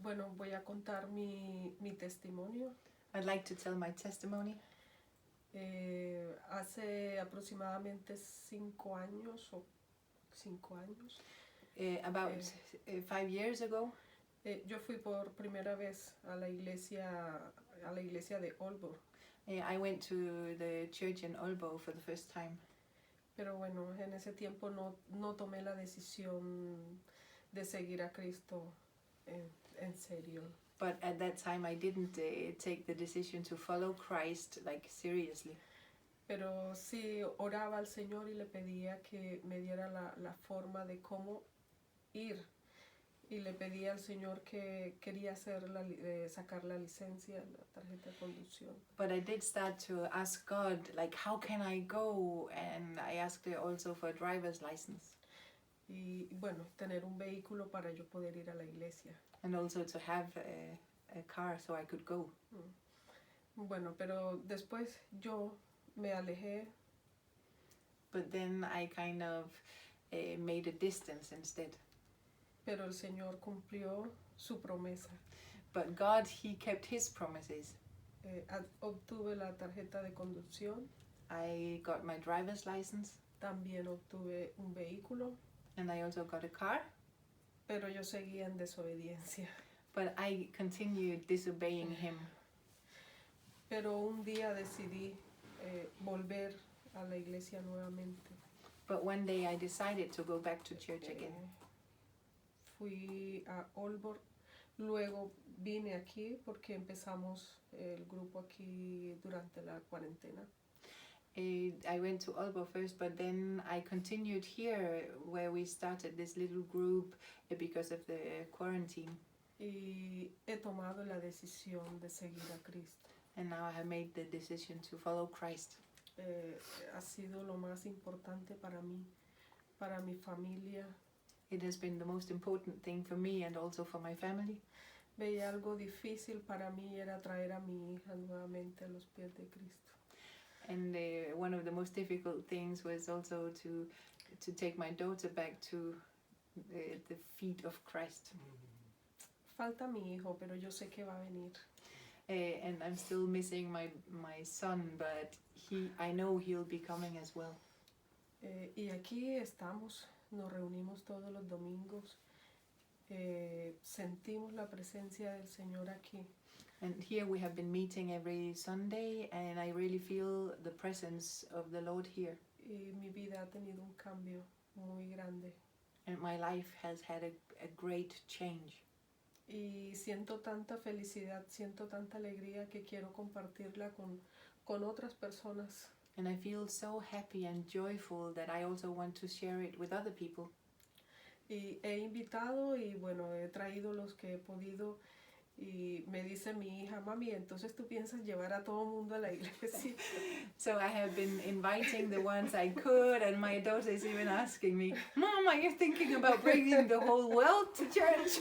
Bueno, voy a contar mi testimonio. I'd like to tell my testimony. Hace aproximadamente 5 años o 5 años. About 5 years ago, Yo fui por primera vez a la iglesia de Olbo. I went to the church in Olbo for the first time. Pero bueno, en ese tiempo no tomé la decisión de seguir a Cristo en serio. But at that time I didn't take the decision to follow Christ like seriously. Pero sí oraba al Señor y le pedía que me diera la forma de cómo ir. Y le pedía al Señor que quería sacar la licencia, la tarjeta de conducción. But I did start to ask God, like, how can I go? And I asked also for a driver's license. Y bueno, tener un vehículo para yo poder ir a la iglesia. And also to have a car so I could go. Bueno, pero después yo me alejé. But then I kind of made a distance instead. Pero el Señor cumplió su promesa. But God, He kept His promises. Obtuve la tarjeta de conducción. I got my driver's license. También obtuve un vehículo. And I also got a car. Pero yo seguía en desobediencia. But I continued disobeying Him. Pero un día decidí volver a la iglesia nuevamente. But one day I decided to go back to church again. Fui a Olbor, luego vine aquí porque empezamos el grupo aquí durante la cuarentena. I went to Olbo first, but then I continued here where we started this little group because of the quarantine. Y he tomado la decisión de seguir a Cristo. And now I have made the decision to follow Christ. Ha sido lo más importante para mí, para mi familia. It has been the most important thing for me and also for my family. Veía algo difícil para mí era traer a mi hija nuevamente a los pies de Cristo. And one of the most difficult things was also to take my daughter back to the feet of Christ. Falta mi hijo, pero yo sé que va a venir. And I'm still missing my son, but I know he'll be coming as well. Y aquí estamos, nos reunimos todos los domingos, sentimos la presencia del Señor aquí. And here we have been meeting every Sunday, and I really feel the presence of the Lord here. Y mi vida ha tenido un cambio muy grande. And my life has had a great change. Y siento tanta felicidad, siento tanta alegría que quiero compartirla con otras personas. And I feel so happy and joyful that I also want to share it with other people. Y he invitado y bueno, he traído los que he podido. Y me dice mi hija, mami, entonces tú piensas llevar a todo mundo a la iglesia. So I have been inviting the ones I could, and my daughter is even asking me, Mom, are you thinking about bringing the whole world to church?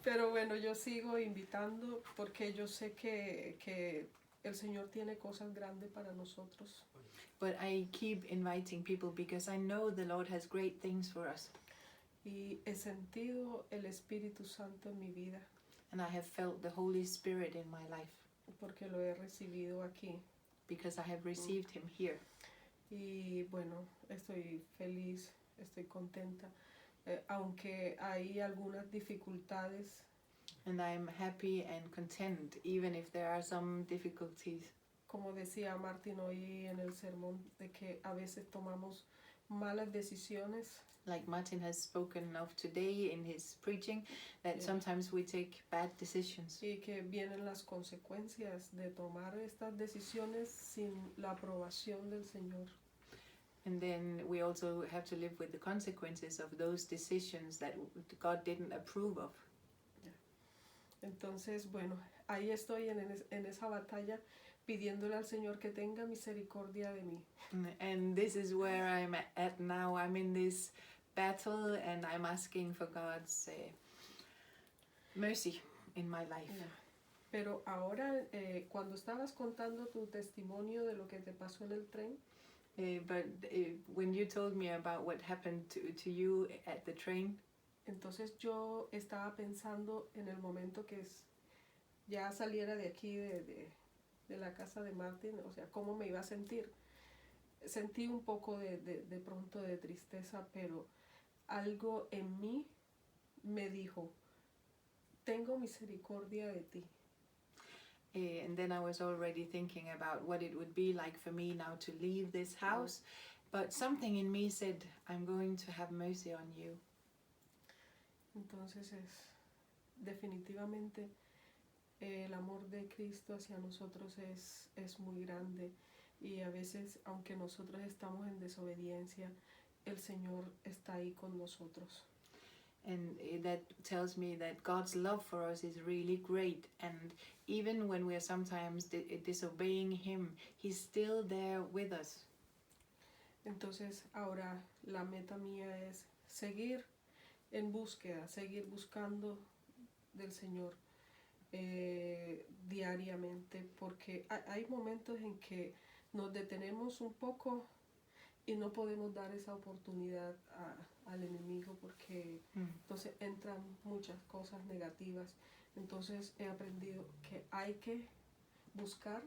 Pero bueno, yo sigo invitando porque yo sé que el Señor tiene cosas grandes para nosotros. But I keep inviting people because I know the Lord has great things for us. Y he sentido el Espíritu Santo en mi vida. And I have felt the Holy Spirit in my life. Porque lo he recibido aquí. Because I have received Him here. Y bueno, estoy feliz, estoy contenta. Aunque hay algunas dificultades. And I'm happy and content, even if there are some difficulties. Como decía Martín hoy en el sermón, de que a veces tomamos malas decisiones. Like Martin has spoken of today in his preaching, that sometimes we take bad decisions. Y que vienen las consecuencias de tomar estas decisiones sin la aprobación del Señor. And then we also have to live with the consequences of those decisions that God didn't approve of. Entonces, bueno, ahí estoy en esa batalla pidiéndole al Señor que tenga misericordia de mí. And this is where I'm at now. I'm in this battle and I'm asking for God's mercy in my life. Pero ahora, cuando estabas contando tu testimonio de lo que te pasó en el tren, but when you told me about what happened to you at the train, Entonces yo estaba pensando en el momento que ya saliera de aquí, de la casa de Martin, o sea, cómo me iba a sentir. Sentí un poco de pronto de tristeza, pero algo en mí me dijo, tengo misericordia de ti. And then I was already thinking about what it would be like for me now to leave this house. But something in me said, I'm going to have mercy on you. Entonces definitivamente el amor de Cristo hacia nosotros es muy grande, y a veces, aunque nosotros estamos en desobediencia, el Señor está ahí con nosotros. And that tells me that God's love for us is really great. And even when we are sometimes disobeying Him, He's still there with us. Entonces ahora la meta mía es seguir en búsqueda, seguir buscando del Señor diariamente, porque hay momentos en que nos detenemos un poco y no podemos dar esa oportunidad al enemigo, porque entonces entran muchas cosas negativas. Entonces he aprendido que hay que buscar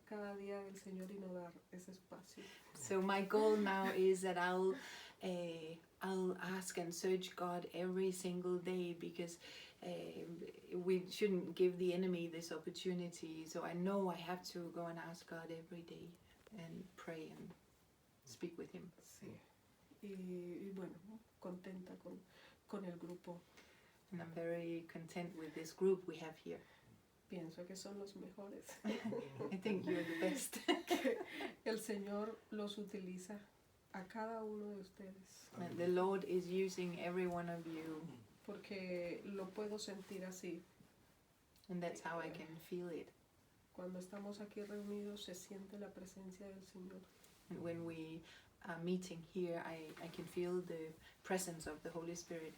cada día del Señor y no dar ese espacio. So my goal now is that I'll ask and search God every single day, because we shouldn't give the enemy this opportunity. So I know I have to go and ask God every day and pray and speak with Him. Sí. Y bueno, contenta con el grupo. And I'm very content with this group we have here. Pienso que son los mejores. I think you're the best. Que el Señor los utiliza a cada uno de ustedes. And the Lord is using every one of you. Porque lo puedo sentir así. And that's how I can feel it. Cuando estamos aquí reunidos se siente la presencia del Señor. And when we are meeting here, I can feel the presence of the Holy Spirit.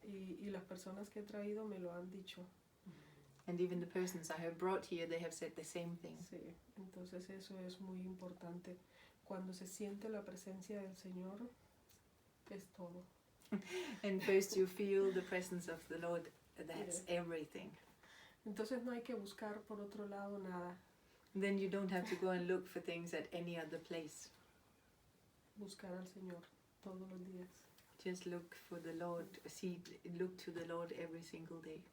Y las personas que he traído me lo han dicho. And even the persons I have brought here, they have said the same thing. Sí, entonces eso es muy importante. Cuando se siente la presencia del Señor, es todo. And first you feel the presence of the Lord, that's everything. Entonces no hay que buscar por otro lado nada. Then you don't have to go and look for things at any other place. Buscar al Señor todos los días. Just look for the Lord, look to the Lord every single day.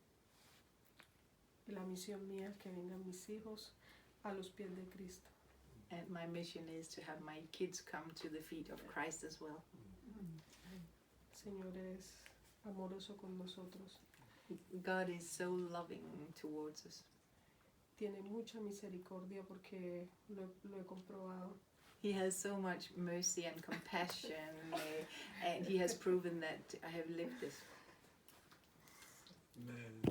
Y la misión mía es que vengan mis hijos a los pies de Cristo. And my mission is to have my kids come to the feet of Christ as well. El Señor es amoroso con nosotros. God is so loving towards us. Tiene mucha misericordia porque lo he comprobado. He has so much mercy and compassion, and He has proven that I have lived this. Amen.